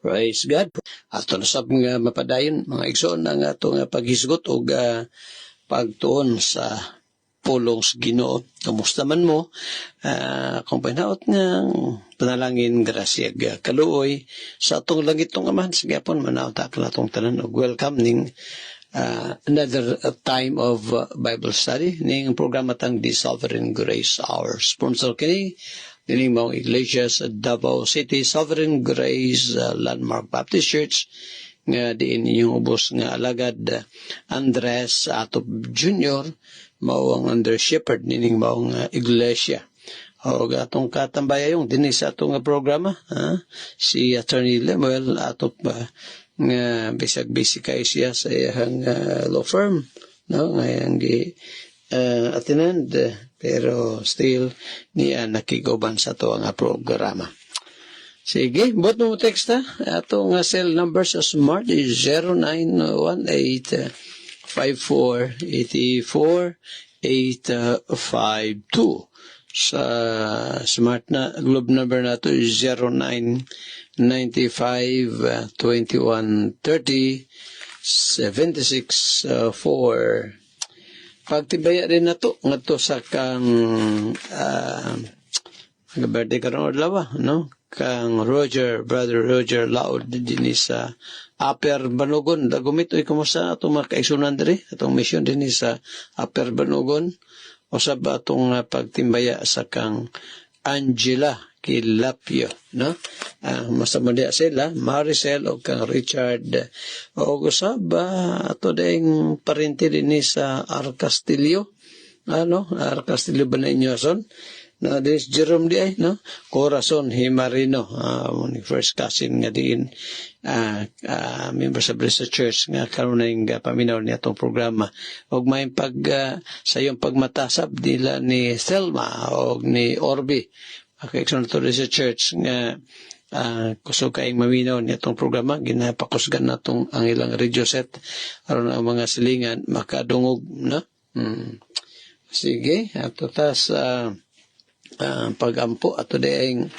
Praise God. Ato na sab nga mapadayon mga igsoon ang ato nga paghisgot og pagtuon sa pulong sa Ginoo. Kamusta man mo? Kung pinaot nga panalangin grasya kaluoy sa atong langitong Amahan sa gyapon manaw ta atong tanan og welcome ning another time of Bible study ning programa tang The Sovereign Grace Hour. Sponsor kini dining mga iglesia sa Davao City, Sovereign Grace Landmark Baptist Church, nga diin inyong ubos nga alagad Andres Atop Jr., mao ang under shepherd nining maong iglesia. O atong katambayayong din sa atong programa, si Attorney Lemuel Atop nga bisag-busy kayo siya sa iyang law firm, no? Ngayang attend, pero still niya nakiguban sa to ang programa. Sige, buot mo text ha. Atong cell number sa Smart is 0918-5484-852. Sa Smart na globe number na to is 0995-2130-764. Pagtibaya rin na to, nga to sa kang birthday karon adlaw, no? Kang Brother Roger Laud din sa Upper Banugon. Dagumit oy kumusta atong mga kaigsunan diri, atong mission din sa Upper Banugon. Usab atong pagtimbaya sa kang Angela Kilapio, no? Masamanda sila, Maricel o kang Richard. O usab ato ding parente din sa Arcastillo, Arcastillo ba na inyo son? Na this Jerome di ay, no? Corazon Himarino, first cousin nga din, member sa Blessed Church nga karon na paminaw ni atong programa. Og may sayong pagmatasab nila ni Selma o ni Orbi. Kaigsoon to sa church nga kusog kaing maminaw ni atong programa, ginapakusgan natong ang ilang radio set aron ang mga silingan makadungog, no? Sige, ato tas pagampo ato daing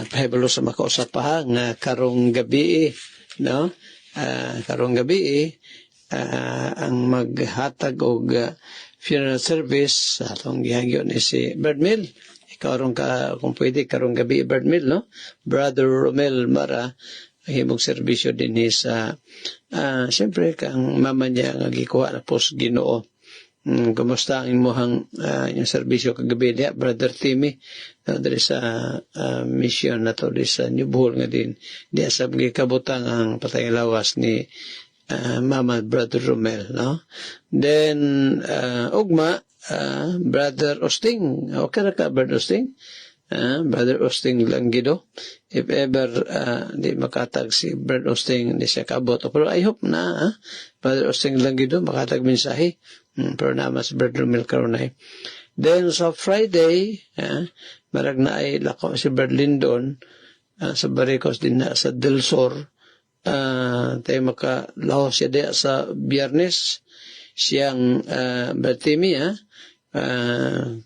pahibalo sa makausap pa nga karong gabi, no? Karong gabi ang maghatag og funeral service atong gihagyo ni si Birdmill. Karong kung pwede karong gabi Birdmill, no? Brother Romel Mara himog serbisyo din sa siyempre kang mama niya nga gikuha na po sa Ginoo. Kumusta ang imuhang yung serbisyo kagabi niya, Brother Timmy, dari sa mission na to, dari sa New Bohol nga din, diya sa kabutang ang patay lawas ni Mama Brother Romel, no? Then, ugma, Brother Osting, okay na ka, Brother Osting? Brother Osting Langido, if ever di makatag si Brother Osting, di siya kabot, pero I hope na, Brother Osting Langido, makatag mensahe, pero naman si Brother Romel Karonay. Then, sa Friday, marag na ay lako si Brother Lindon, sa Baricos din na sa Del Sur, tayo makalaho siya diya sa Biyernes, siyang Bertimi,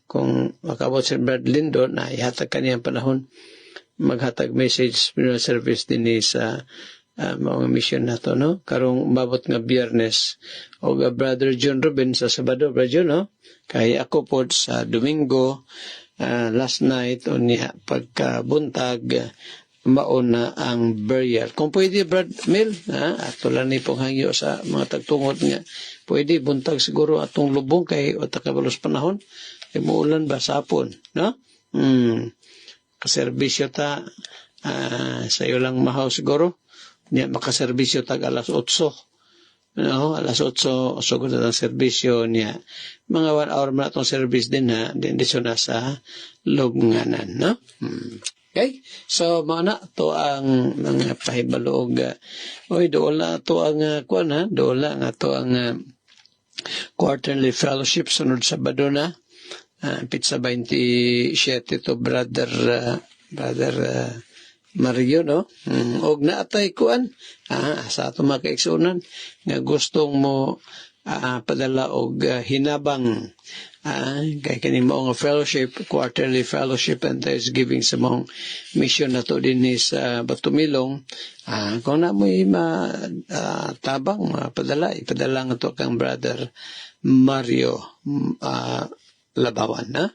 kung makabot si Brad Lindon, ihatag kaniyang panahon, maghatag message funeral service din sa mga mission na to, no? Karong mabot nga Biyernes, o Brother John Ruben sa Sabado, Brother John, no? Kaya ako po sa Domingo, last night, o niya pagkabuntag, mauna ang burial. Kung pwede, Brad Mil, ato lang ni pong hangyo sa mga tagtungod nga, pwede buntag siguro atong lubong kay o takabalos panahon, kay muulan ba sapon, no? Kaserbisyo ta, sayo lang mahaw siguro, niya makaserbisyo tag alas 8, no? Alas 8, sugod na ang serbisyo niya. Mga 1 hour man atong service din din na sa lubnganan, no? Okay? So, mana to ang mga pahibalog. Doon to ang, doon nga to ang quarterly fellowship sunod Sabado na. Pizza 27 to Brother Mario, no? Og naatay kuan, sa ato mga kaigsunan, nga gustong mo padala og hinabang kay kini mao nga fellowship, quarterly fellowship and Thanksgiving sa mong mission nato dinhi sa Batumilong. Kung na mo'y tabang ipadala nga to kang brother Mario Labawan, na?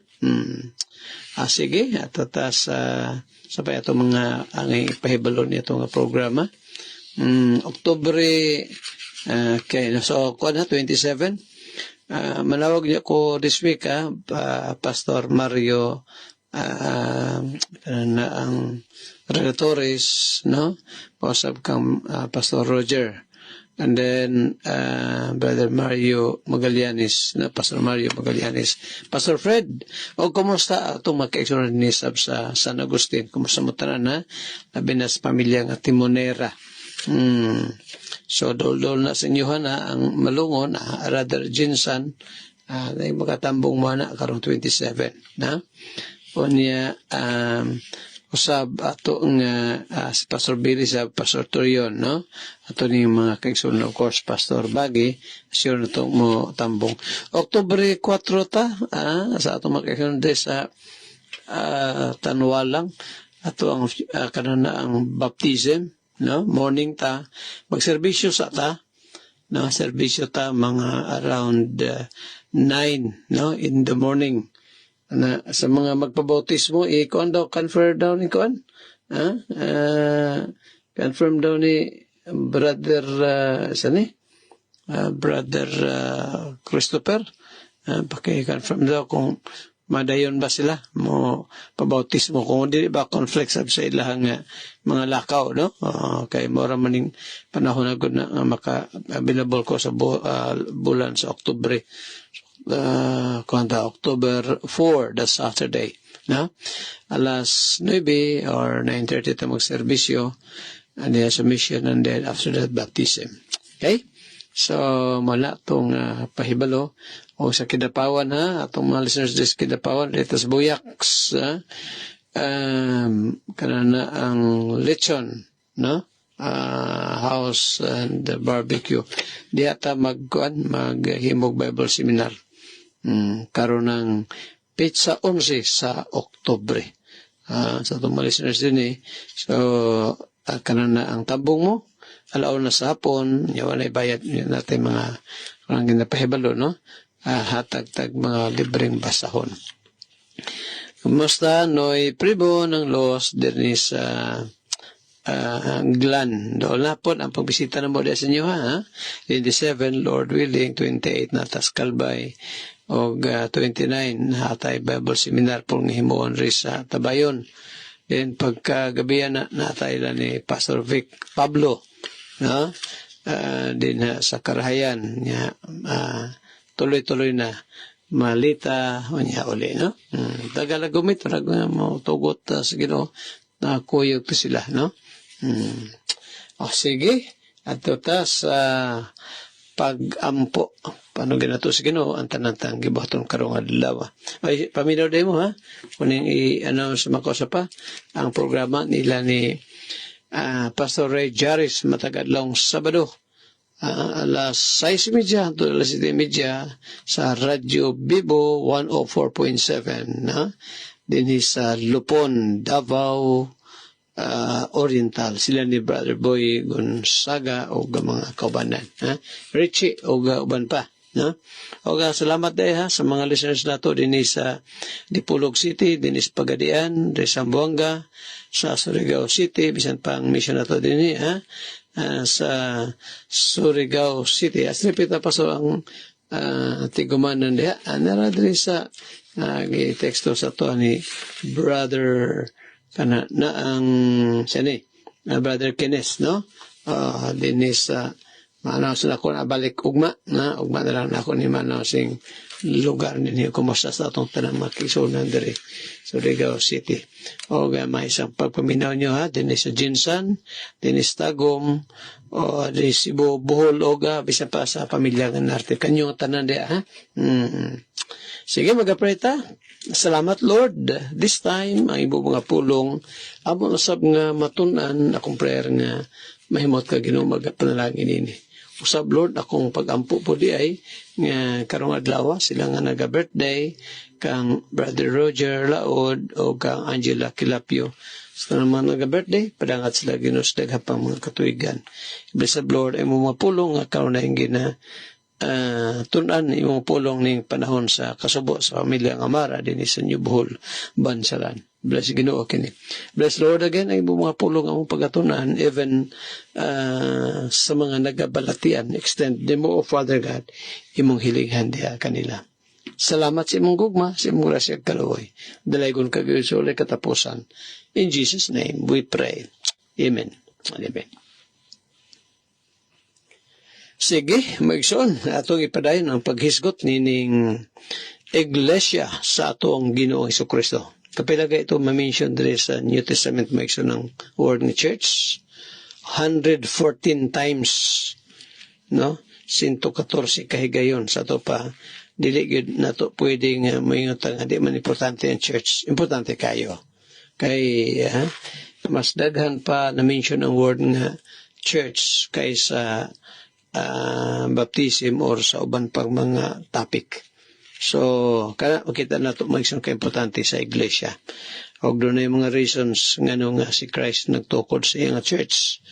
Sige, ato ta sa ato mga ang ipahibalo niya itong programa. Oktubre, so, 27, manawag niya ko this week, Pastor Mario, na ang Relatores, no? Pausap kang Pastor Roger. And then, Brother Mario Magallanes, na Pastor Mario Magallanes. Pastor Fred, kumusta itong maka-exonerate ni Sab sa San Agustin? Kumusta mo tanan, ha? Labi na sa pamilya nga Timonera. So, dol-dol na sa inyo, ha, ang malungon, Brother Jinsan, na makatambong mo na, karong 27, na? O niya, usab ato nga si Pastor Billy sa Pastor Torion, no? Ato ni mga kaigsoon, of course, Pastor Bagi, sure na itong mo tambong. Oktubre 4 ta, sa ato mga kaigsoon sa Tanwalang, ato ang kanana ang baptism, no? Morning ta, magserbisyo sa ta, no? Serbisyo ta mga around 9, no? In the morning. Na sa mga magpabautismo, kuan daw, confirm daw ni kuan, confirm daw ni brother brother Christopher, paki-confirm daw kung madayon ba sila mo pabautismo, kung dili ba conflict sa ilahang mga lakaw, no? Kay mora maning panahon na gud na maka available ko sa bulan sa Oktubre. October 4, that's Saturday, no? Alas 9 or 9:30 ta magserbisyo, and then submission, and then after that baptism. Okay? So, mala itong pahibalo o sa Kidapawan, ha? Atong mga listeners sa Kidapawan, dito sa Buyaks, kanana ang lechon, no? House and barbecue. Di ata maghimog Bible seminar. Karon ng pizza 11 sa Oktubre. Sa itong mga listeners din, so, kanana ang tabong mo, alaon na sa hapon, wala bayad natin mga karang ginapahibalo, no? Hatag-tag mga libreng basahon. Kumusta, Noy Pribo ng Los din sa Glan. Doon na po ang pagbisita na mo sa inyo, ha? 27, Lord willing, 28 na Taskalbay, o 29 hatay Bible Seminar pong himuon rin sa Tabayon. Then pagkagabihan na natay lang ni Pastor Vic Pablo, no? Din sa Karahayan niya, tuloy-tuloy na malita o niya uli, no? Tagala gumit, mo tugot sa Ginoo na kuyog pa sila, no? Sige, at ta sa pag-ampo, paano ginato sa Ginoo ang tanang gibuhaton karong adlaw. Ay paminaw day mo, ha, kuning i-announce mako sa pa ang programa nila ni Pastor Ray Jaris matagadlong Sabado, alas 6:30 to alas 7:30 sa Radyo Bibo 104.7, na dinhi sa Lupon, Davao Oriental. Sila ni Brother Boy Gonzaga o mga kaubanan, ha? Richie o uban pa, no? O salamat day, ha, sa mga listeners nato dinhi sa Dipolog City, dinhi sa Pagadian, dinhi sa Zamboanga, sa Surigao City, bisan pang mission nato dinhi, ha, sa Surigao City. Asripita pa so ang tigumanan diha, nara dinhi sa gi-texto sa to ni Brother kana na ang siya ni Brother Kenneth, no? Dinis manaw sila ko na balik ugma na lang ako ni manaw sing lugar ninyo kumusta sa atong tanang makisunan diri sa Surigao City. O may isang pagpaminaw nyo, ha, dinis sa Jinsan, dinis Tagum, o dinis Cebu, Bohol, Oga, bisa pa sa pamilya ng Narte. Kanyong tanan dia, ha? Sige, mag-pray ta. Salamat, Lord. This time, ang ibo mga pulong, amo nasab nga matunan akong prayer nga mahimot ka Ginoo magpanalangin ini. Usab Lord, akong pagampo po di ay nga karong adlaw sila nga naga-birthday kang Brother Roger Laod o kang Angela Kilapio. Sa naman naga-birthday, padangat sila Ginoo sa daghang mga katuigan. Blessed Lord, ay mo mapulong nga karon na gina tunan imong pulong ning panahon sa kasubo sa pamilya ng Amara din sa New Bohol, Bansalan. Bless Ginoo kini. Bless Lord again ay imong mga pulong among pagatunan even sa mga nagabalatian. Extend mo, O Father God, imong hilingan diha kanila. Salamat sa imong gugma, sa imong grasya kaluoy. Dalaygon kagayon sa ulay katapusan. In Jesus' name we pray. Amen. Amen. Sige, maigsoon, atong ipadayon ang paghisgot nining iglesia sa atong Ginoong Hesukristo. Kapilaga ito ma-mention diri sa New Testament maigsoon ng word ni church. 114 times, no? 114 kahigayon sa to pa. Dili gid nato pwedeng mayungutan nga di man importante ang church. Importante kayo. Kay mas daghan pa na-mention ang word nga church kaysa baptism or sa uban pang mga topic. So, kana makita na ito mag-isang ka-importante sa iglesia. Og doon na yung mga reasons nga nga si Christ nagtukod sa iyang church.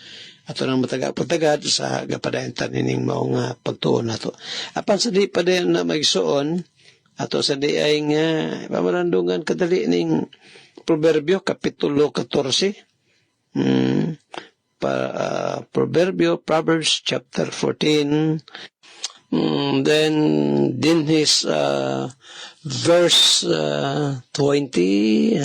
Ato nang matagad sa gapadayon tanining mao nga pagtuon nato. Apan sa di pa din na magsuon, ato sa di ay nga pamarandungan kadali ning Proverbio, Kapitulo 14. Proverbs chapter 14. Then his verse 20, 27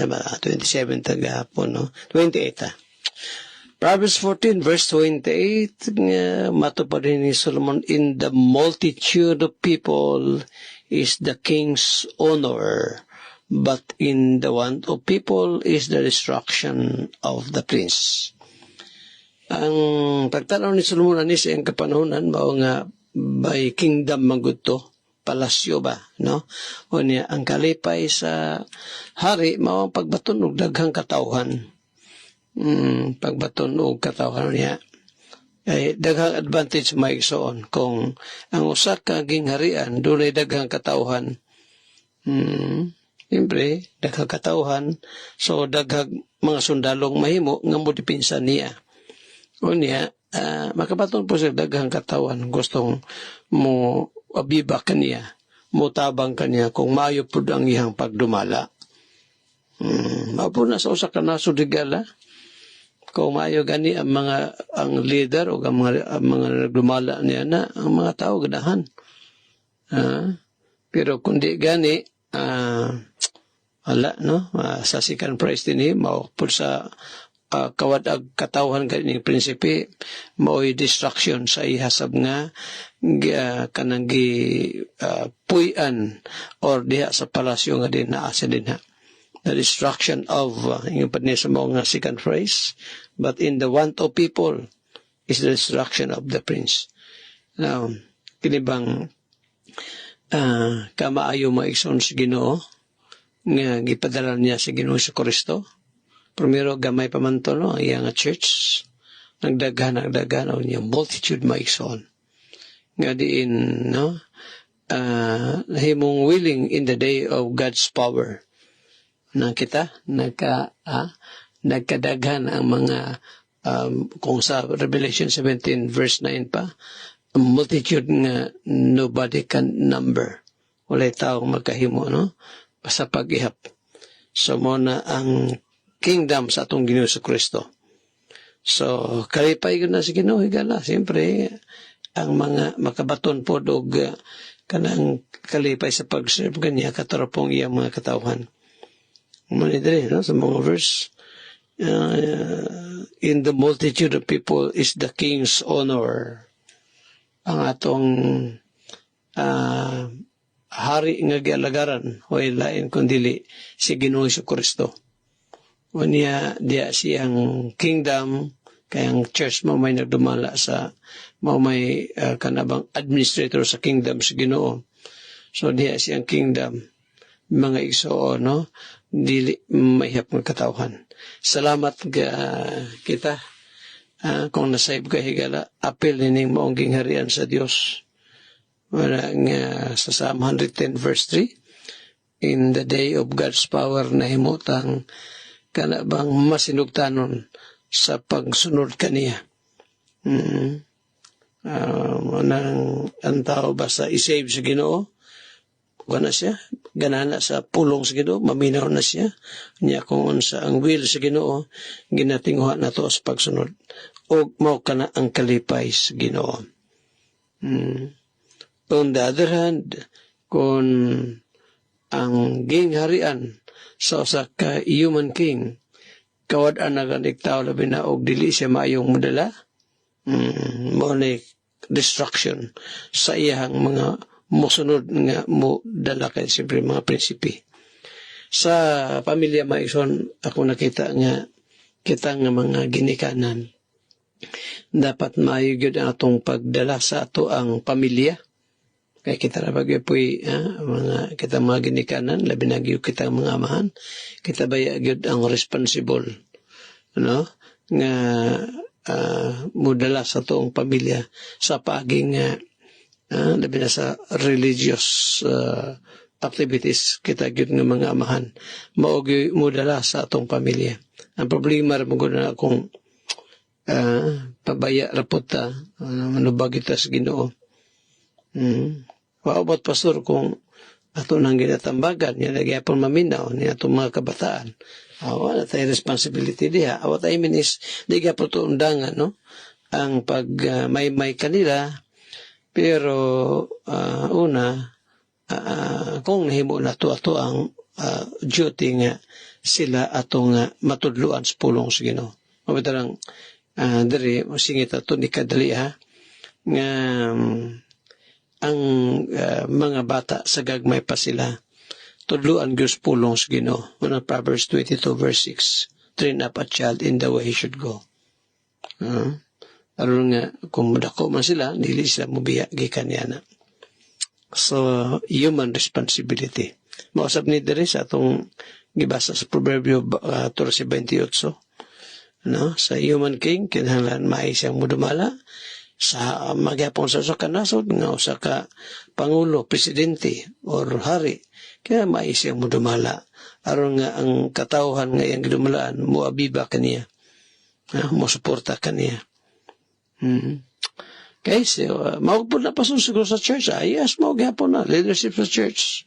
tagapon, no? 28. Proverbs 14 verse 28, matupad ni Solomon, in the multitude of people is the king's honor, but in the want of people is the destruction of the prince. Ang pagtanaw ni Solomon ani sa iyang kapanahonan mao nga by kingdom magudto, palasyo ba, no? O niya ang kalipay sa hari mao ang pagbaton og daghang katawhan. Pagbaton og katawhan niya ay daghang advantage maigsoon kung ang usa ka gingharian dunay daghang katawhan. Siyempre, daghang katawhan, so daghang mga sundalong mahimo nga mo dipinsa niya. O niya, makabaton po sa daghang katawan, gustong mo abiba kaniya, mo tabang kaniya kung maayo po ang iyang pagdumala. Mapo na sa usa ka nasudigala, kung maayo gani ang leader o ang mga nagdumala niya na, ang mga tao ganahan. Pero kundi gani, wala, no? Sa second prize din mao po sa kawad ag katawhan ganing prinsipe mao'y distraction sa ihasab nga kanang puy-an or diha sa palasyo nga din naa sa dinha. The destruction of yung pa sa mga second phrase, but in the want of people is the destruction of the prince. Now, kinibang kamaayo maigsoon sa Ginoo nga gipadala niya sa Ginoo sa Kristo. Primero, gamay pa man to, no? Ang iyang church, nagdaghan o niya, multitude maigsoon. Nga diin, no? Himong willing in the day of God's power. Na kita, nagkadaghan ang mga, kung sa Revelation 17 verse 9 pa, multitude nga nobody can number. Walay taong magkahimo, no? Basta pag-ihap. So, muna ang kingdom sa atong Ginoo sa Kristo. So, kalipay ko na si Ginoo higala. Siyempre, ang mga makabaton po og kanang kalipay sa pag-serve kanya katarapong iyang mga katawhan. Manidre, no? Sa mga verse, in the multitude of people is the king's honor. Ang atong hari nga gialagaran o lain kundili si Ginoo sa Kristo. O niya diya siyang kingdom kayang church mo may nagdumala sa mo may kanabang administrator sa kingdom sa Ginoo. So diya siyang kingdom mga igsoon, no? Dili mahihap ng katawhan. Salamat kita kung nasayb ka higala, apel nining maong gingharian sa Dios. Wala nga sa Psalm 110 verse 3, in the day of God's power na himutang kana bang masinugtanon sa pagsunod kaniya. Ang tao basta isave sa Ginoo, na siya, ganana sa pulong sa Ginoo, maminaw na siya. Niya kung unsa ang will sa Ginoo, ginatinguha na to sa pagsunod. O mao kana ang kalipay sa Ginoo. On the other hand, kung ang gingharian sa usa ka human king, kawad-an na tao labi na og dili siya maayong modala, mao na destruction sa iyang mga musunod nga mo dala kay siyempre mga prinsipe. Sa pamilya Maison, ako nakita nga kita nga mga ginikanan, dapat maayo gyud ang atong pagdala sa ato ang pamilya. Kay kita ra bagay poy mga kita mga ginikanan, labi na gyud kita mga amahan, kita baya gyud ang responsible, no, nga mudala sa toong pamilya sa paging labi na sa religious activities, kita gyud nga mga amahan mao gyud mudala sa atong pamilya. Ang problema ra mo na kung pabaya ra pud ta, manubag kita sa Ginoo. Waabot pastor kung ato nang ginatambagan niya nagyapon maminaw niya atong mga kabataan. Wala tayo responsibility diha. What I mean is, di ka po ito undangan, no? Ang pag-may-may kanila, pero kung nahimo na to ato ang duty nga sila atong matudluan sa pulong sa Ginoo. Mabitarang diri, singit ato ni kadali nga ang mga bata sa gagmay pa sila, tudluan Diyos pulong sa Ginoo. Unang Proverbs 22 verse 6, train up a child in the way he should go. Aron nga, kung madako man sila, dili sila mubiya gikan niya na. So, human responsibility. Mausap ni Dere sa atong gibasa sa Proverbio 13:28. No? Sa human king, kinahanglan maay siyang mudumala. Sa magyapon sa usa ka nasod, nga usa ka pangulo, presidente, or hari, kaya mais siyang mudumala. Aron nga ang katawhan nga iyang gidumalaan, muabiba kaniya. Musuporta kaniya. Okay, so, maugpod na pasun siguro sa church. Yes, maugyapon na. Leadership sa church.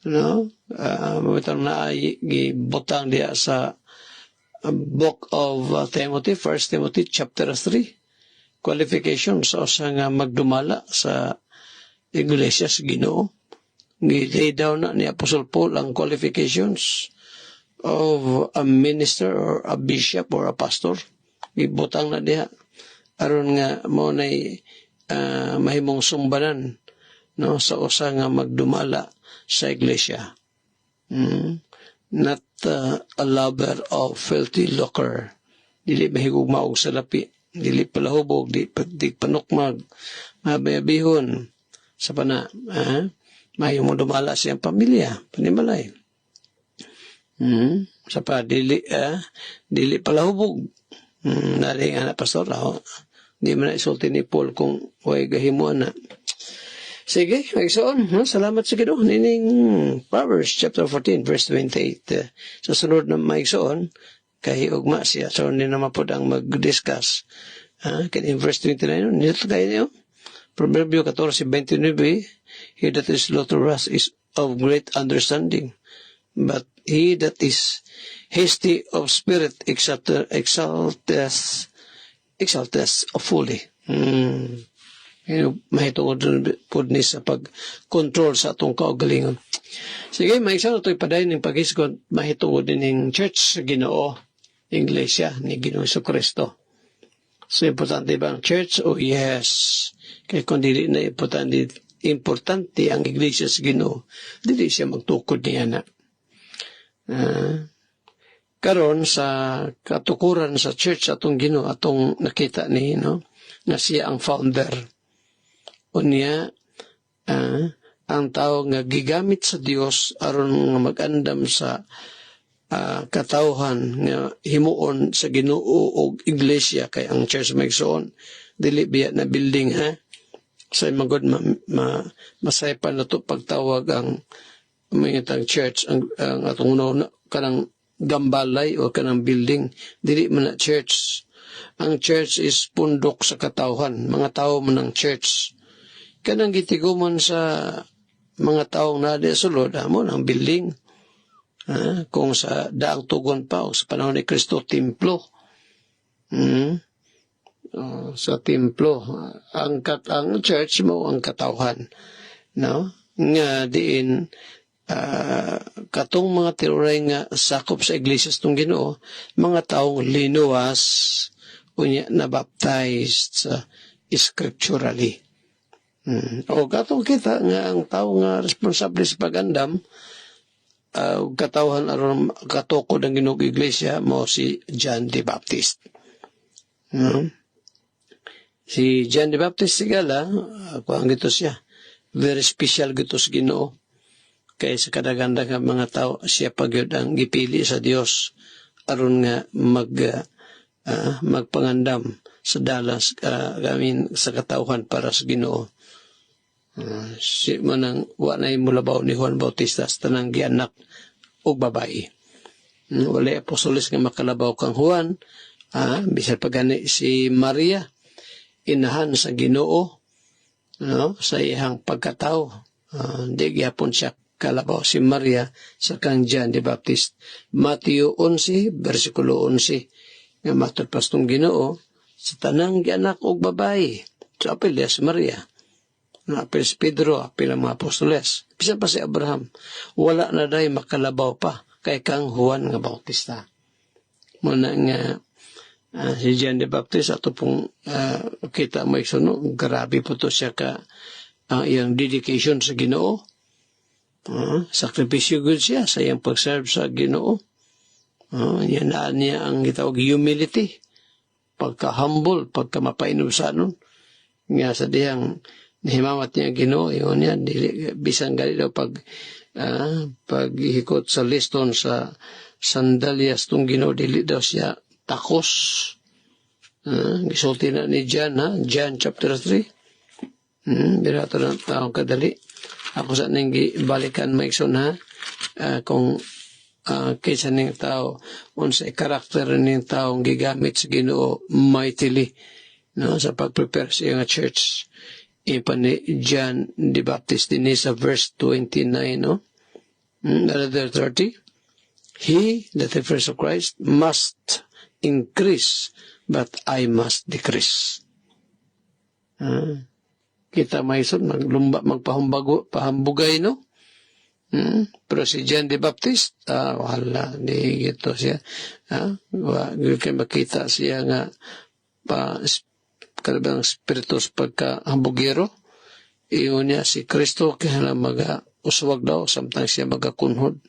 No? Mabitang na gibutang diya sa book of Timothy, 1 Timothy chapter 3. Qualifications sa usa nga magdumala sa iglesia sa Ginoo. Gilay daw na ni Apostle Paul ang qualifications of a minister or a bishop or a pastor. Gibutang na diha aron nga mo nay mahimong sumbanan, no, sa usa nga magdumala sa iglesia. Not a lover of filthy lucre. Dili mahigugma og salapi, dili palahubog, di panukmag, mabayabihon sa pana, mayo mo dumala siyang pamilya, panimalay. Sa pa, dili palahubog. Naring anak pastor, di man na isulti ni Paul kung huwag gahimuan na. Sige, magsoon. Salamat sa Ginoo. Nining Proverbs chapter 14 verse 28. Sa sunod na magsoon, kahiugma siya. So, hindi naman po ang mag-discuss. In verse 29, nito kayo niyo. Proverbio 14:29, he that is slow to wrath is of great understanding, but he that is hasty of spirit exalteth fully. Mahitungod po ni sa pag-control sa atong kaugalingon. Sige, maiksa na ito'y padayon ng pag-isgot, mahitungod din ng church sa Ginoo, Iglesia ni Ginoo Jesucristo. So, importante ba ang church? Oh, yes. Kaya kung dili na importante ang Iglesia sa Ginoo, dili siya magtukod niya na. Karon sa katukuran sa church atong Ginoo, atong nakita ni, no, na siya ang founder. Unya, ang tao nga gigamit sa Dios aron nga mag-andam sa katawhan nga himuon sa Ginoo og iglesia kay ang church maigsoon dili biya na building ha. Sa magod masaypan na to pagtawag ang mga church ang atong kanang gambalay o kanang building, dili man na church. Ang church is pundok sa katawhan, mga tao man ang church. Kanang gitiguman sa mga taong nadi sulod mo ang building. Kung sa daang tugon pa o sa panahon ni Kristo, templo. Sa templo ang church mo ang katawhan, no, nga diin katong mga tinuray nga sakop sa iglesias tong Ginoo, mga taong linuwas unya na baptized scripturally. O katong kita nga ang tao nga responsable sa pag-andam katawhan aron katukod ang Ginoo iglesia mo si John the Baptist. Si John the Baptist sigala, kuang gito siya, very special gito sa Ginoo. Kaya sa kadaganda nga mga tao, siya pagyod ang gipili sa Dios aron nga magpangandam sa dalas sa katawhan para sa Ginoo. Si manang wa na mulabaw ni Juan Bautista sa tanang gianak og babae. Wala apostoles nga makalabaw kang Juan, bisan pa gani si Maria, inahan sa Ginoo, no, sa iyang pagkatao. Di gyapon siya kalabaw si Maria sa kang John the Baptist. Mateo 11, versikulo 11, nga matulpas tong Ginoo sa tanang gianak og babae. So apil niya si Maria. Apil si Pedro, apil ang mga apostoles. Bisan pa si Abraham, wala na dahi makalabaw pa kay kang Juan nga Bautista. Muna nga si John the Baptist ato pong kita mo iksuno, grabe po to siya ka iyang dedication sa Ginoo. Sakripisyo good siya sa iyang pag-serve sa Ginoo. Yan na niya ang gitawag humility, pagka-humble, pagka-mapainom sa anon. Nga sa diyang nahimamat niya Ginoo, yun yan, bisang gali daw paghikot sa liston sa sandalyas tong Ginoo, dili daw siya takos. Gisulti na ni John, John chapter 3. Birato na taong kadali. Ako sa nang balikan maikson kung kaysa ning tao, unsay karakter ning taong gigamit sa Ginoo mightily, no, sa pag-prepare sa iyang church. Ipan ni John the Baptist din sa verse 29, no? Another 30. He, that refers to Christ, must increase, but I must decrease. Kita maison, magpahambugay, no? Pero si John the Baptist, wala, di gito siya. Kaya makita siya nga kalabang spiritus pagka-hambugero. Iyon niya si Kristo kaya uswag daw, sometimes siya magakunhod.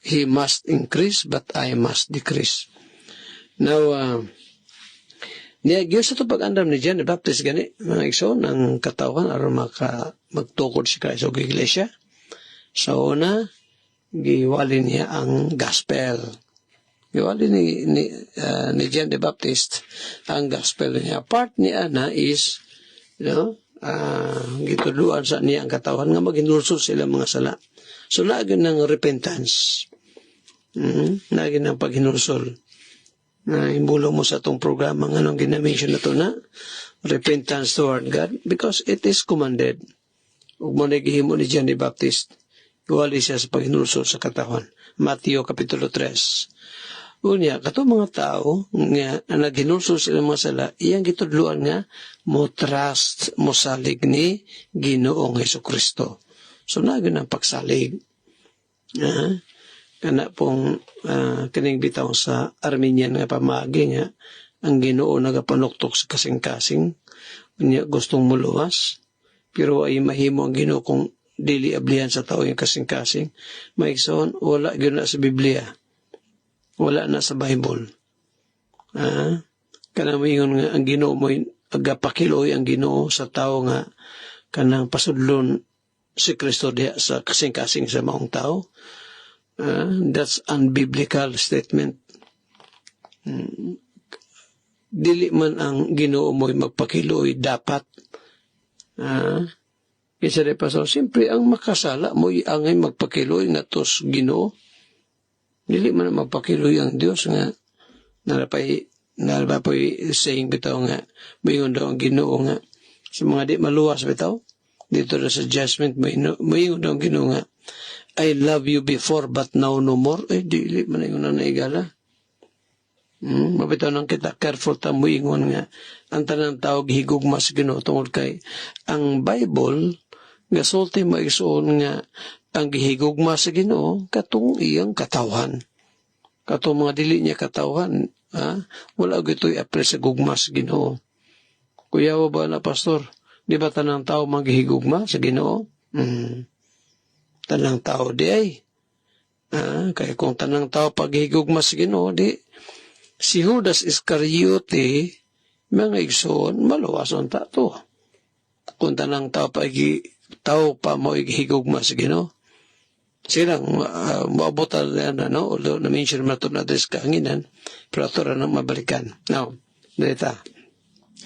He must increase, but I must decrease. Now, niyagyo sa ito pag-andam ni John the Baptist gani, mga igsoon, ang katawan aron magtukod si Kristo sa iglesia. Sa una, giwali niya ang gospel. Giwali ni John the Baptist ang gospel niya. Part niya na is, gituluan sa niya ang katawan nga maginulsol sila mga sala. So, lagi ng repentance. Lagi ng paghinulsol. Na imbulong mo sa itong programa nga nung ginamention na ito na repentance toward God because it is commanded. Ug mo nagihimo ni John the Baptist, iwali siya sa paghinulsol sa katawan. Mateo kapitulo 3. Unya, kato mga tao nga naghinulsol sila mga sala, iyang gitudluan nga mo trust, mo salig ni Ginoong Jesucristo. So, nagyan ang pagsalig. Kana pong kining bitaw sa Armenian nga pamagi nga ang Ginoo nagapanuktok sa kasing-kasing unya gustong muluwas pero ay mahimo ang Ginoo kung dili ablihan sa tao yung kasing-kasing. Maigsoon, wala gyud na sa Biblia, wala na sa Bible. Kanang moingon nga ang Ginoo mo agapakiloy ang Ginoo sa tao nga kanang pasudlon si Kristo diha sa kasing-kasing sa maong tao. That's unbiblical statement. Dili man ang Ginoo mo'y magpakiluoy dapat. Kisa de pastor, siyempre ang makasala mo'y angay magpakiluoy nga tos Ginoo. Dili man magpakiluoy ang Dios nga nalapay saying bitaw nga mayon daw ang Ginoo nga sa mga di maluwas bitaw dito na sa judgment mayon daw ang Ginoo nga I love you before but now no more. Dili man yung naigala. Mabitaw nang kita careful ta moingon nga ang tanang tao gihigugma sa Ginoo tungod kay ang Bible gasulti maigsoon nga ang gihigugma sa Ginoo katong iyang katawhan. Katong mga dili niya katawhan, wala gito'y apre sa gugma sa Ginoo. Kuya ba na pastor, di ba tanang tao maghihigugma sa Ginoo? Tanang tao di ay. Kaya kung tanang tao paghihigugma sa Ginoo, di si Judas Iscariote, mga igsoon, maluwason tato. Kung tanang tao pa mo higugma sa Ginoo, silang maabutan na, although na-mention mo ito na address kahanginan, pero ito rin ang mabalikan. Now, dito,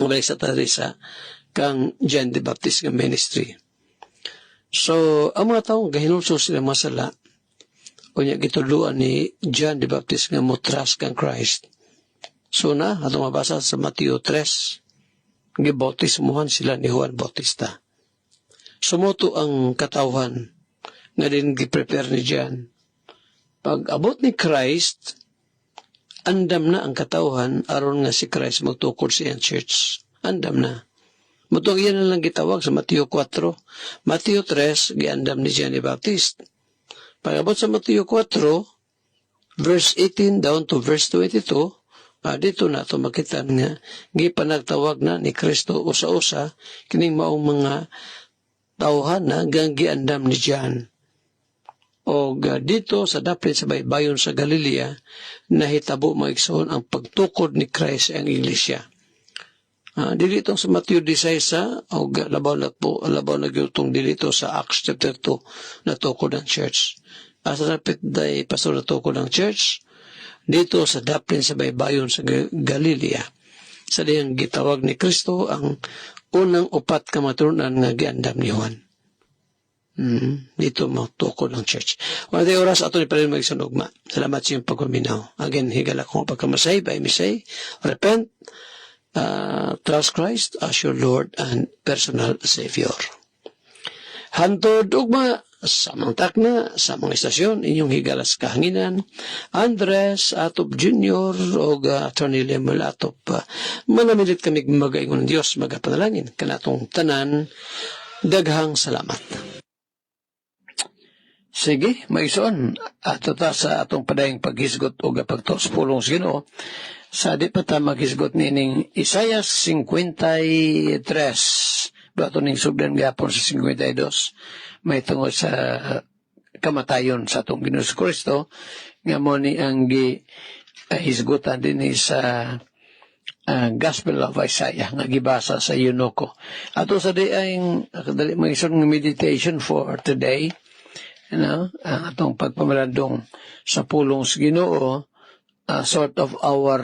mabalik sa tayo sa kang John the Baptist ng ministry. So, ang mga taong gahinulso sila masala, kunya gituluan ni John the Baptist nga mutras kang Christ. So na, atong mabasa sa Mateo 3, gibautismuhan sila ni Juan Bautista. Sumuto ang katawhan nga din giprepare ni John. Pag abot ni Christ, andam na ang katawhan aron nga si Christ magtukod sa iyang church. Andam na. Mutong iyan na lang gitawag sa Mateo 4. Mateo 3, giandam ni John the Baptist. Pag abot sa Mateo 4, verse 18 down to verse 22, dito na ito makita nga gipanagtawag na ni Kristo usa-usa kining maong mga tawhan na giandam ni John. O dito sa daplin sa baybayon sa Galilea, nahitabo maigsoon ang pagtukod ni Christ ang iglesia. Dito sa Matthew 16, o labaw na gyutong dito sa Acts chapter 2, natukod ang church. Sa rapid day pastor natukod ang church, dito sa daplin sa baybayon sa Galilea, sa diyang gitawag ni Kristo ang unang upat ka maturunan nga giandam ni Juan. Dito matukod ng church. Wala tayo oras ato ni pa rin magsanugma. Salamat sa iyong pagkuminaw. Again, higala kong pagkamasay, by misay, repent, trust Christ as your Lord and personal Savior. Hantod ugma, samang takna, samang istasyon, inyong higalas kahanginan, Andres Atop Jr. o Attorney Lemel Atop. Manamilit kami magaingon ng Diyos, magapanalangin, kanatong tanan, daghang salamat. Sige, maison, ato ta sa atong padayang paghisgot o pagtos pulong sa Ginoo, sa di pa ta maghisgot nining Isaiah 53, bato ning subdan gapon sa 52, may tungod sa kamatayon sa atong Ginoo Kristo, nga mo ni ang hisgutan din sa Gospel of Isaiah nga gibasa sa Eunuco. Ato sa di ay kadali maison ng meditation for today, ang atong pagpamalandong sa pulong sa Ginoo, sort of our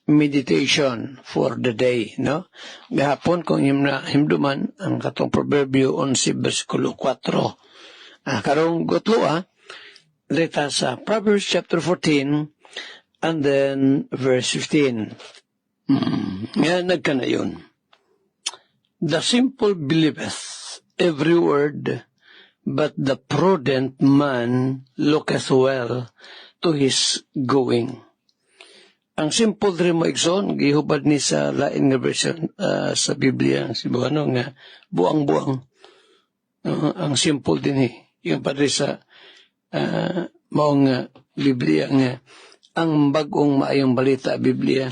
meditation for the day, no? Gahapon kung himduman ang katong Proverbio 11 versikulo 4. Karong gutlo leta sa Proverbs chapter 14 and then verse 15. Nga nagkana yun. The simple believeth every word, but the prudent man looketh well to his going. Ang simple rin mo igsoon, gihubad ni sa lain nga version sa Biblia, si Buhano nga buang-buang. Ang simple din yung padre sa maong Biblia nga, ang bagong maayong balita Biblia,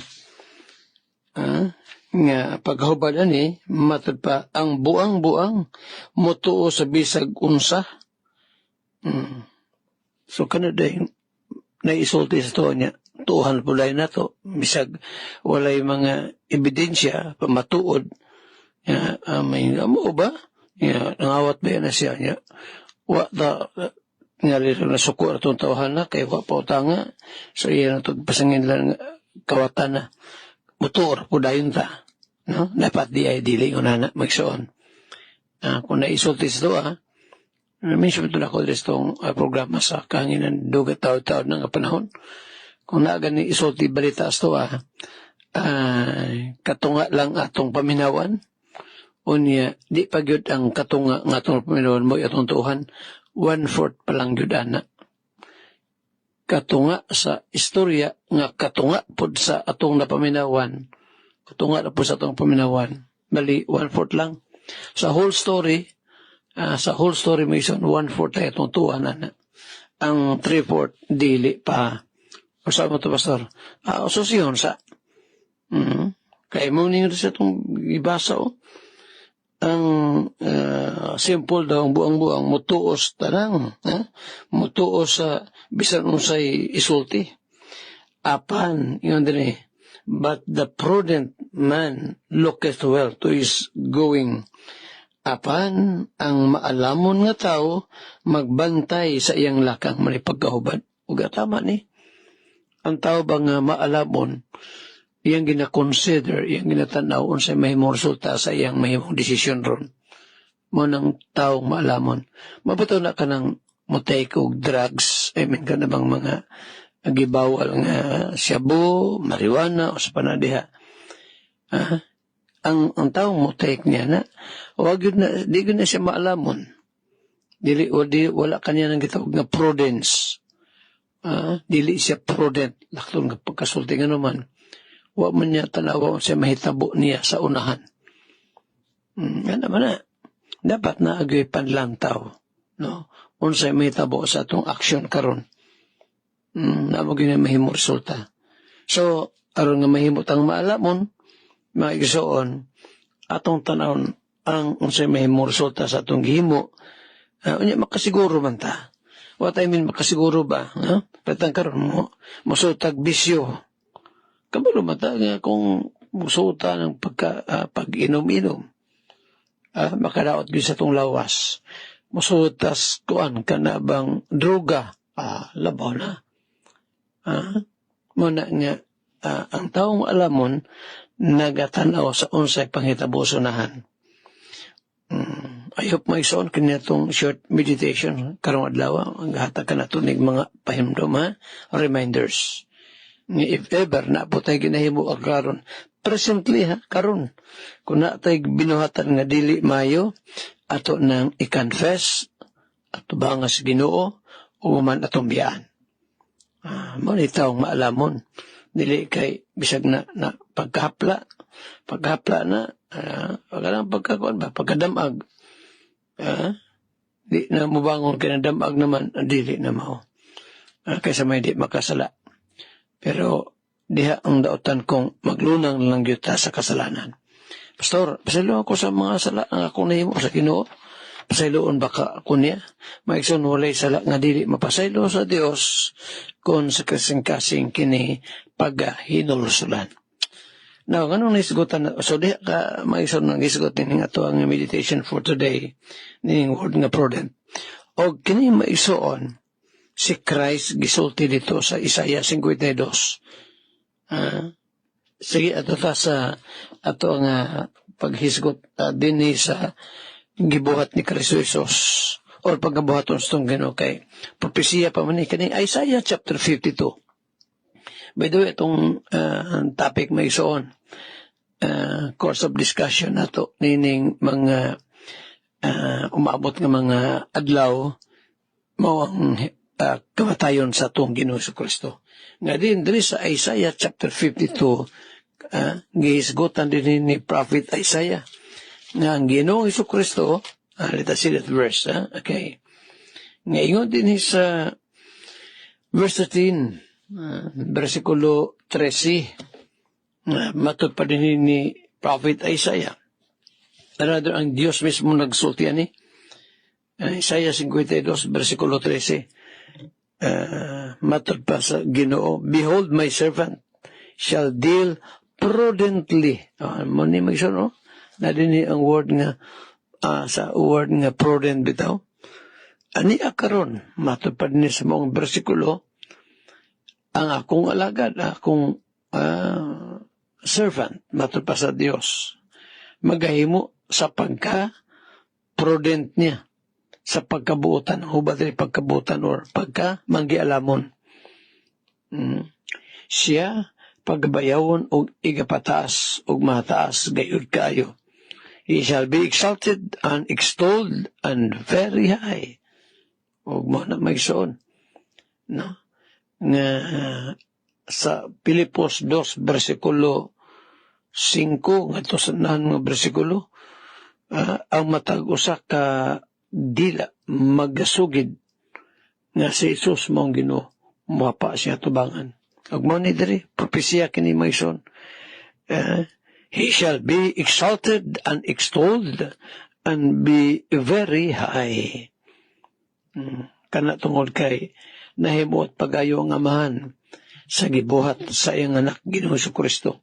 nga paghubad matod pa ang buang-buang motuo sa bisag unsa. So kanada naisulti sa to niya, tuhan pulay na to, bisag walay mga ebidensya pamatuod, may amo ba nangawat ba na siya niya, nga liro na suko na itong tawahan na, kaya wapauta nga, so yan itong pasangin lang kawatan na, motor, pudayon ta, no? Dapat di ay dili ko na magsoon. Kung naisulti ito, mention ito na ko itong programa sa kahanginan dugat taon-taon ng panahon. Kung nagani isulti balita ito, katunga lang atong paminawan, unya, di pa gyud ang katunga ng atong paminawan mo atong tuhan, 1/4 pa lang gyud ana. Katunga sa istorya, nga katunga pod sa atong napaminawan, katunga na po sa atong paminawan, bali 1/4 lang. Sa whole story may isang 1/4 ay itong tuwan na. Ang 3/4 dili pa. O sa mo ito, Pastor? Asosyon sa. Kaya mo ninyo sa itong ibasa, ang simple daw, ang buang-buang, mutuos tanang. Mutuos sa bisan unsay isulti. Apan, yun din but the prudent man looketh well to his going. Apan, ang maalamon nga tao, magbantay sa iyang lakang manipagkahubad. Uga tama ni. Ang tao ba nga maalamon, iyang gina-consider, iyang ginatanaw, unsay mahimong resulta sa iyang mahimong desisyon ron. Mo ng taong maalamon. Mabuto na ka ng mutake o drugs, ka na bang mga gibawal nga shabu, marijuana, o sa panadiha. Ang taong mutake niya na, di yun na siya maalamon. Wala kanya nang gitawag na prudence. Dili siya prudent. Laktong pagkasulti nga naman. Wa man niya tanawa siya mahitabo niya sa unahan. Yan naman na. Dapat na agay panlantaw. No? Unsay mahitabo sa atong aksyon karon. Namo gyud mahimo resulta. So, aron nga mahimot ang maalamon, mga igsoon, atong tanawon ang unsay mahimo resulta sa atong gihimo, unya makasiguro man ta. What I mean, makasiguro ba? Patang karon mo, musutag bisyo. Kabalo man ta nga kung musuta ng pag-inom-inom. Makadaot gyud sa atong lawas. Musutas kuan kana bang droga, labaw na. Muna nga, ang taong alamon, nagatanaw sa unsay panghitabusunahan. I hope may soon kanitong short meditation, karong adlaw, ang hatag ka na tunig mga pahimdom, reminders. If ever, na po tayo ginahimo ang karon, presently, karon, kung na tayo binuhatan nga dili mayo, ato nang i-confess, ato ba nga sa Ginoo, o man atong biyaan. Manitaong maalamon. Dili kay bisag na pagkahapla na, pagkadamag. Di na mubangon kay na damag naman, dili na mao. Kaysa may di makasala. Pero diha ang daotan kong maglunang lang yuta sa kasalanan. Pastor, pasalo ako sa mga sala ang ako nahimo sa Ginoo. Pasayloon baka ako niya. Maigsoon walay sala nga dili mapasaylo sa Dios kung sa kasing-kasing kini paghinulsulan. Now, ganun naisgutan, so di ka maigsoon nang isgutin ng ato ang meditation for today, ning word nga prudent. O kini maigsoon, si Christ gisulti dito sa Isaiah 52. Sige, ato ta sa ato nga paghisgot din sa gibuhat ni Kristo Jesus or pagkabuhaton sa itong Ginoo kay propesiya pa man ni kaning Isaiah chapter 52. By the way, itong topic may soon course of discussion nato nining mga umabot nga mga adlaw mao ang kamatayon sa itong Ginoo sa Kristo. Nga din diri sa Isaiah chapter 52 gihisgotan din ni Prophet Isaiah nga ang Ginoong Jesucristo, let us see that verse, okay. Ngayon din sa verse 13, versikulo 13, matod pa din ni Prophet Isaiah. Rather, ang Diyos mismo nagsulti ani. Isaiah 52, versikulo 13, matod pa sa Ginoo, behold, my servant shall deal prudently. Muna yung mag-isyon, no? Na din ang word nga, sa word nga prudent bitaw. Ani akaron, matupad ni sa mga bersikulo, ang akong alagad, akong servant, matupad sa Dios, magahimo sa pagka-prudent niya, sa pagkabuutan, hubad rin pagkabuutan or pagka-manggialamon. Siya, pagbayawon og igapataas og mataas gayud kayo. He shall be exalted and extolled and very high. Og mo na magsoon. No? Nga sa Pilipos 2 versikulo 5 ngadto sa nga bersikulo, ang matag usa ka dila magasugid nga si Jesus mong Ginoo muapa siya tubangan. Ug mo ni diri propesya kini mayson. He shall be exalted and extolled and be very high. Kana tungod kay nahimuot pagayo ang amahan sa gibuhat sa iyang anak Ginoong Kristo.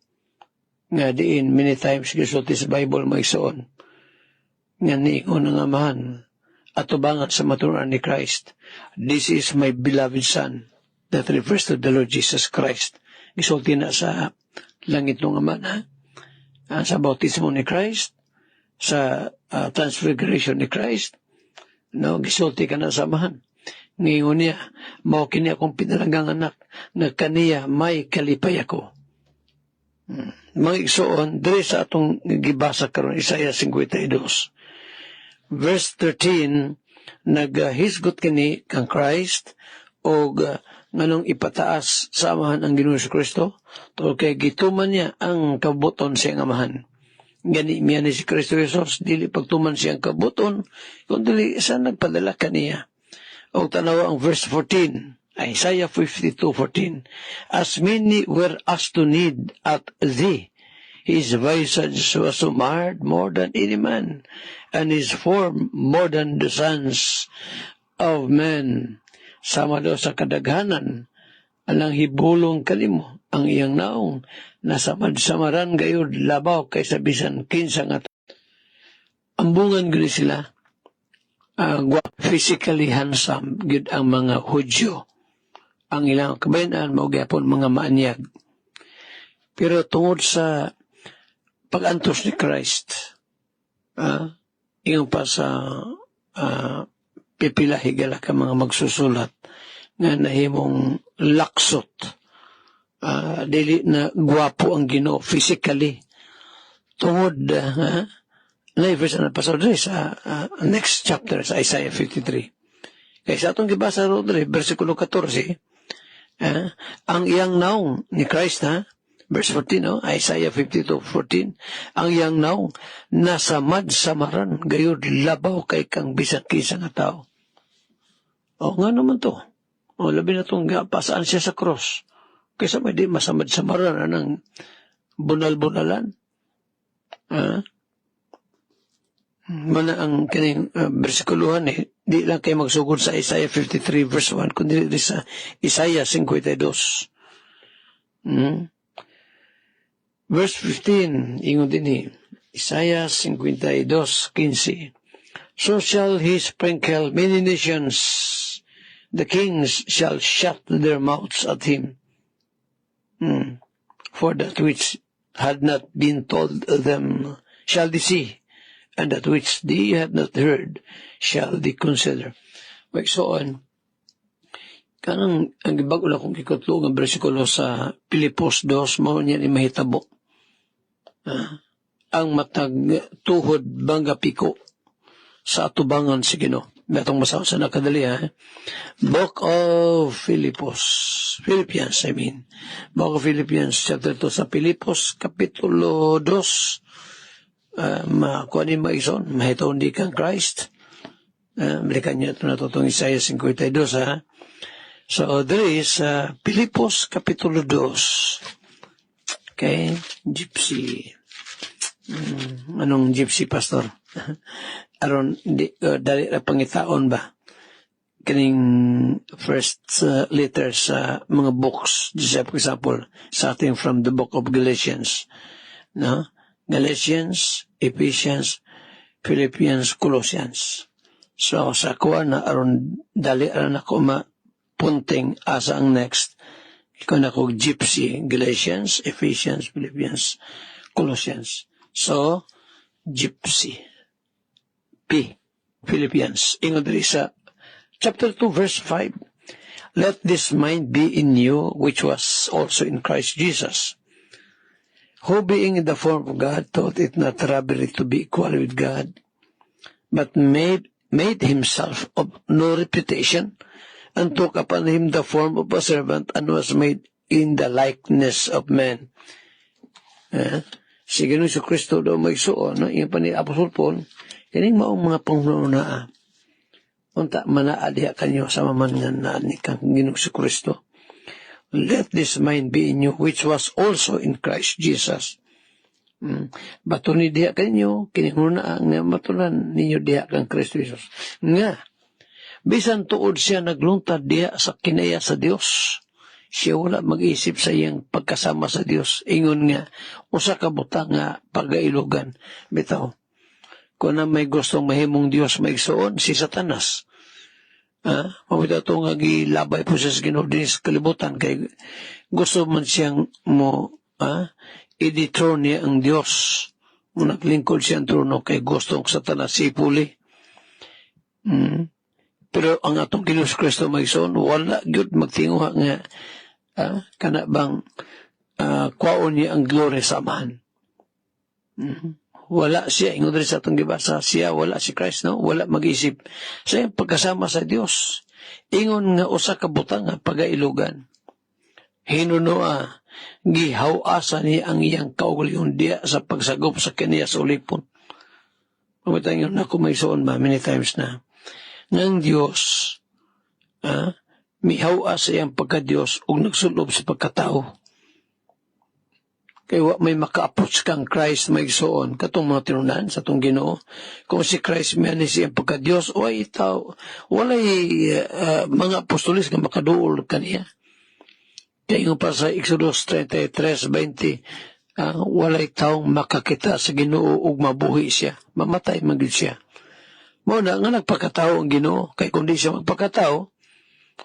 Nga diin many times gisulti sa Bible maysoon nga niingon ang amahan atubangan sa maturuan ni Christ. This is my beloved Son. That refers to the Lord Jesus Christ. Gisulti na sa langit ng ama sa bautismo ni Christ, sa transfiguration ni Christ, no, gisulti ka na sa amahan. Ngayon niya, mao kini akong pinalagang anak, na kaniya may kalipay ako. Mga igsoon, diri sa atong gibasa karon Isaiah 52. Verse 13, naghisgot kini kang Christ, o nganong ipataas sa amahan ang Ginoong Kristo, to kay gituman niya ang kabuton siyang amahan. Gani miya ni si Kristo Jesus, dili pagtuman siyang kabuton, kundi sa nagpadala kaniya. O tanawa ang verse 14, Isaiah 52:14. As many were asked to need at thee, his visage was so marred more than any man, and his form more than the sons of men. Sama daw sa kadaghanan, alang hibulong kanimo, ang iyang naong, nasamad-samaran gayud labaw kaysa bisan kinsa nga. Ambungan gani sila, physically handsome, gid ang mga Hudyo. Ang ilang kabayanan, maugyapon mga maanyag. Pero tungod sa pag-antos ni Christ, ingon pa sa pipila higala ka mga magsusulat nga nahimong laksot, dili na gwapo ang Ginoo physically. Tungod verse na pasod sa next chapter sa Isaiah 53. Kaya sa atong gibasa ro diri bersikulo 14, ang iyang naong ni Christ, verse 14, Isaiah 52:14, ang iyang naong nasamad samaran gayud labaw kay kang bisan kinsa nga tao. O nga naman to. O labi na itong pasaan siya sa cross. Kaysa may di masamad samaran anang bunal-bunalan. Mana ang kining bersikuluhan di lang kayo magsugod sa Isaiah 53 verse 1, kundi sa Isaiah 52. Verse 15, ingon din Isaiah 52:15. So shall he sprinkle many nations, the kings shall shut their mouths at him. For that which had not been told them shall they see, and that which they had not heard shall they consider. Magsoon, kanang ang bago na kong kikutlo ang bersikulo sa Pilipos 2, mo niya ni mahitabo. Ang matag tuhod bangga piko sa atubangan si Ginoo. Natong masaw sa nakadali, Book of Philippians, Book of Philippians, chapter 2 sa Pilipos, kapitulo 2, makuha ni maison, mahitaw di kang Christ. Balikan niya ito natutong Isaiah 52, So, there is Pilipos, kapitulo 2. Okay, gypsy. Anong gypsy, pastor? Aron, dali na pangitaon ba? Kaning first letters sa mga books. Just for example, starting from the book of Galatians. No? Galatians, Ephesians, Philippians, Colossians. So sa kuha na aron dali aron ako mapunting asa ang next. Ikaw na ko Gypsy, Galatians, Ephesians, Philippians, Colossians. So, Gypsy. P. Philippians. Ingon diri sa chapter 2, verse 5. Let this mind be in you, which was also in Christ Jesus, who being in the form of God, thought it not robbery to be equal with God, but made himself of no reputation, and took upon him the form of a servant, and was made in the likeness of men. Si Ginoong Kristo daw may suon, no? Yung pa ni Apostol Paul, kaning maong mga pangununa, unta manaadiha kanyo sa mamangan na ni kang Ginoong Kristo. Let this mind be in you, which was also in Christ Jesus. Bato ni diha kanyo, kinihuna ang matunan ninyo diha kang Kristo Jesus. Nga, bisan tuod siya nagluntad diha sa kinaya sa Dios, siya wala mag-isip sa iyang pagkasama sa Dios. Ingon nga, usa ka butang nga pagailugan. Bitaw, kung na may gustong mahimong Dios maigsuon, si Satanas. Mabitaw ito nga gilabay po siya sa Ginoo din sa kalibutan, kay gusto man siyang i-dethrone niya ang Dios. Naglingkod siya ang trono, kay gustong Satanas sipuli. Pero ang atong Ginoo Kristo maigsoon, wala gyud magtinguha nga kana bang kwaon niya ang glory sa Amahan. Wala siya, ingon rin sa atong gibasa, siya wala si Christ, no? Wala mag-isip sa iyang pagkasama sa Dios. Ingon nga usa ka butang nga pagailugan. Hinunoa, gihawasa niya ang iyang kaugalingon diya sa pagsagop sa kaniya sa ulipon. Mamitang yun ako may soon many times na. Ngang Diyos, mihawa sa iyang pagka-Diyos o nagsulob sa pagkatao. Kaya may maka-approach kang Christ may igsoon, katong mga tinunan sa itong Ginoo. Kung si Christ may siya pagka-Diyos, o ay itaw, walay mga apostolis nga makaduol kaniya. Kaya yung pa sa Exodus 33:20, walay taong makakita sa Ginoo ug mabuhi siya, mamatay magid siya. Muna nga nagpakatao ang Ginoo, kay kung di siya magpakatao,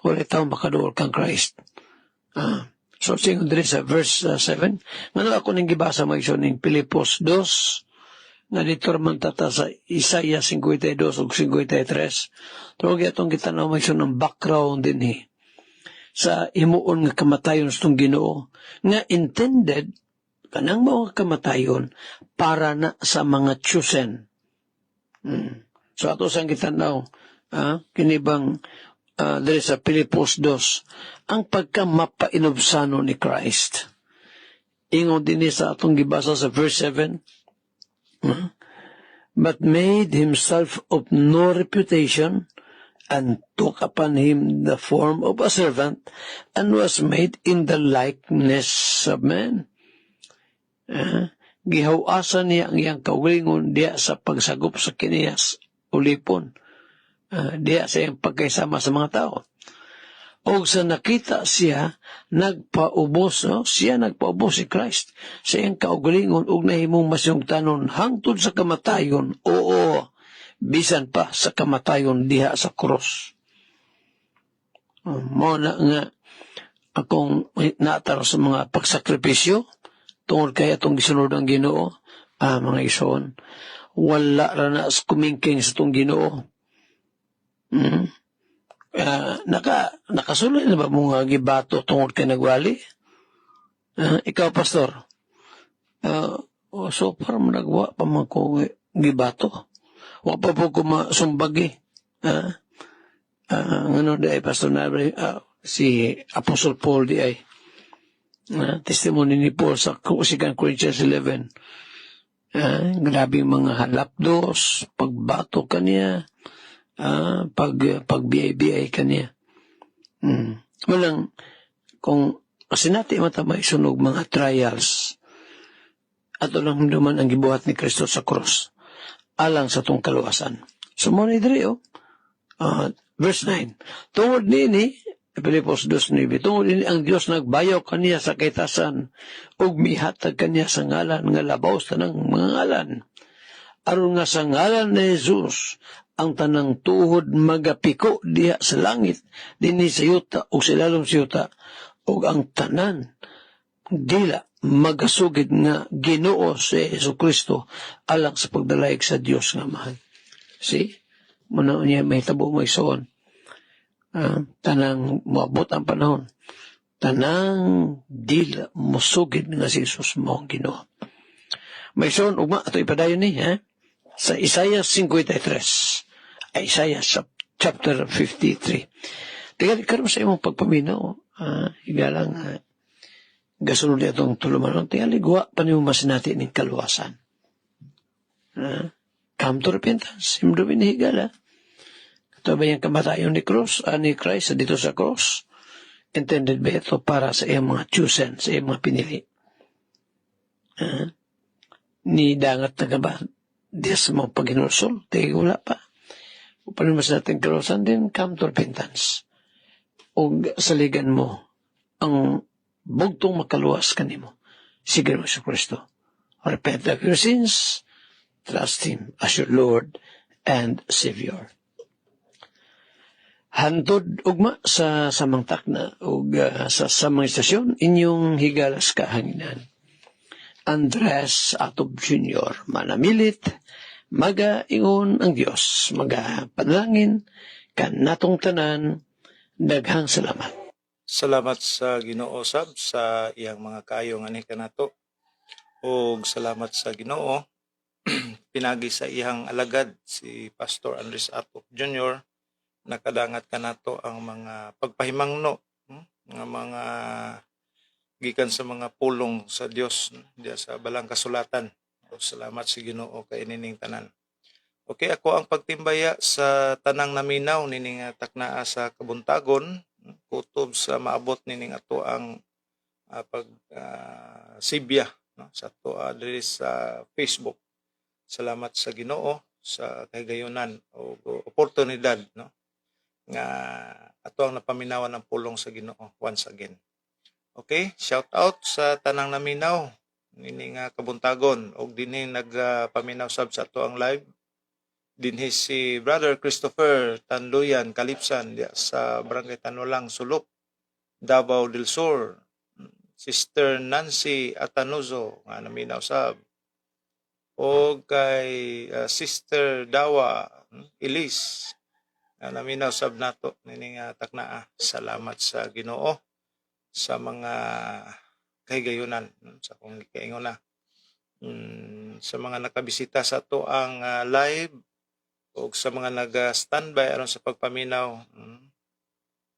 wala taong makaduol kang Christ. So, singon din sa verse 7, nga ako nang gibasa magsuning Pilipos 2, nga dito man tata sa Isaiah 52 ug 53. Pero atong kita na magsunang background din sa himuon nga kamatayon sa itong Ginoo, nga intended, kanang mga kamatayon, para na sa mga chosen. So ato sang kitanaw, kinibang dali sa Pilipos 2, ang pagkamapainobsano ni Christ. Ingon din sa atong gibasa sa verse 7, but made himself of no reputation, and took upon him the form of a servant, and was made in the likeness of men. Gihawasan niya ang iyang kaugalingon diya sa pagsagop sa kiniyas ulipon, diya sa iyang pagkaisama sa mga tao. O sa nakita siya, nagpaubos, siya nagpaubos si Christ sa iyang kaugalingon ug nahimong masyungtanon hangtod sa kamatayon, oo, bisan pa sa kamatayon diha sa krus. Muna nga akong naatar sa mga pagsakripisyo tungod kay atong gisunod ang Ginoo, mga ison, wala ra na kumingking sa itong Ginoo. Nakasuloy na ba mga gibato tungod kay nagwali? Ikaw, pastor? So parang nagwa pa mga ko gibato. Wa pa po ko masumbagi. Ano di ay pastor na si Apostle Paul di ay testimony ni Paul sa 2 Corinthians 11. Grabing mga halapdos, pagbato kaniya, pagbiyay-biyay kaniya. Walang, kung kasi natin matamay sunog mga trials, ato lang duman ang gibuhat ni Kristo sa cross, alang sa itong kaluwasan. So, muna idri, verse 9. Tungod nini, Pilipos 2:9, tungod nini ang Diyos nagbayaw kaniya sa kaitasan, ug mihatag kaniya sa ngalan, nga labaw sa tanang mga ngalan. Aron nga sa ngalan ni Jesus, ang tanang tuhod magapiko diha sa langit dinhi sa yuta o sa ilalom sa yuta ug ang tanan dila magasugid nga Ginoo si Jesucristo alang sa pagdalaig sa Dios nga mahal. See? Muna niya mahitabo mo isuon. Tanang moabot ang panahon. Tanang dila musugid nga si Jesus mo ang Ginoo. May isuon ugma ato ipadayon ni sa Isaiah 53. Isaiah chapter 53. Tigali karon sa imong pagpaminaw, higalang gasunod niya itong tulumanon, tigali guwa pa niyo masinati ng kaluwasan. Come to repentance, himdo binihigala. Ito ba yung kamatayon ni Christ dito sa cross? Intended ba ito para sa iyong mga chosen, sa iyong mga pinili? Ni dangat na ka ba? Diyas mo pag-inulsol, tigil wala pa. Upang mas natin kaluwasan din, come to repentance. O saligan mo ang bugtong makaluwas kanimo. Sige mo sa Kristo. Repent of your sins. Trust Him as your Lord and Savior. Hantod ugma sa samang takna ug sa samang istasyon inyong higalas kahanginan. Andres Atob Jr. manamilit, magaingon ang Dios, magapanalangin, kanatong tanan, daghang salamat. Salamat sa Ginoo sab sa iyang mga kaayo nga ni kanato. Ug salamat sa Ginoo pinagi sa iyang alagad si Pastor Andres Atob Jr. nakadangat kanato ang mga pagpahimangno nga mga gikan sa mga pulong sa Dios diya sa balang kasulatan. O salamat sa Ginoo kay nining tanan. Okay, ako ang pagtimbaya sa tanang naminaw nining taknaa sa kabuntagon kutob sa maabot nining ato ang sibya no sa ato diri sa Facebook. Salamat sa Ginoo sa kahigayonan o oportunidad no nga ato ang napaminawan ng pulong sa Ginoo once again. Okay, shout out sa tanang naminaw nining kabuntagon og dinhi nagpaminaw sab sa ato ang live. Dinhi si Brother Christopher Tanduyan Kalipsan sa Barangay Tanulang Sulok, Davao del Sur. Sister Nancy Atanuzo nga naminaw sab. O kay Sister Dawa Elise nga naminaw sab nato nining taknaa. Salamat sa Ginoo sa mga kahigayunan sa kung kaingon na sa mga nakabisita sa ato ang live o sa mga nag-standby aron sa pagpaminaw.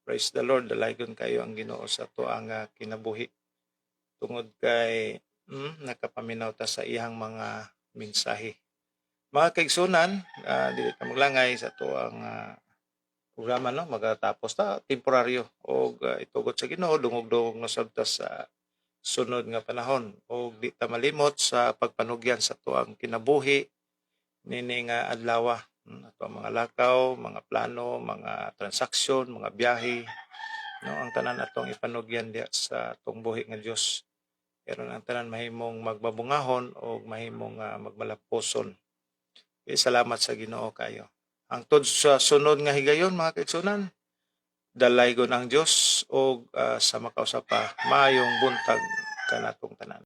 Praise the Lord, dalaygon kayo ang Ginoo sa ato ang kinabuhi tungod kay nakapaminaw ta sa iyang mga mensahe. Mga kaigsunan, dili ta maglangay sa ato ang programa no magatapos ta temporaryo og itugot sa Ginoo dungog-dungog na sabta sa sunod nga panahon og di ta malimot sa pagpanugyan sa tuang kinabuhi nining adlaw ato mga lakaw, mga plano, mga transaksyon, mga biyahe no ang tanan atong ipanugyan diya sa atong buhi nga Dios. Pero ang tanan mahimong magbabungahon o mahimong magmalaposon. Salamat sa Ginoo kayo. Hangtod sa sunod nga higayon mga kaigsunan, dalaygon ang Dios o sa makausap pa maayong buntag kanatong tanan.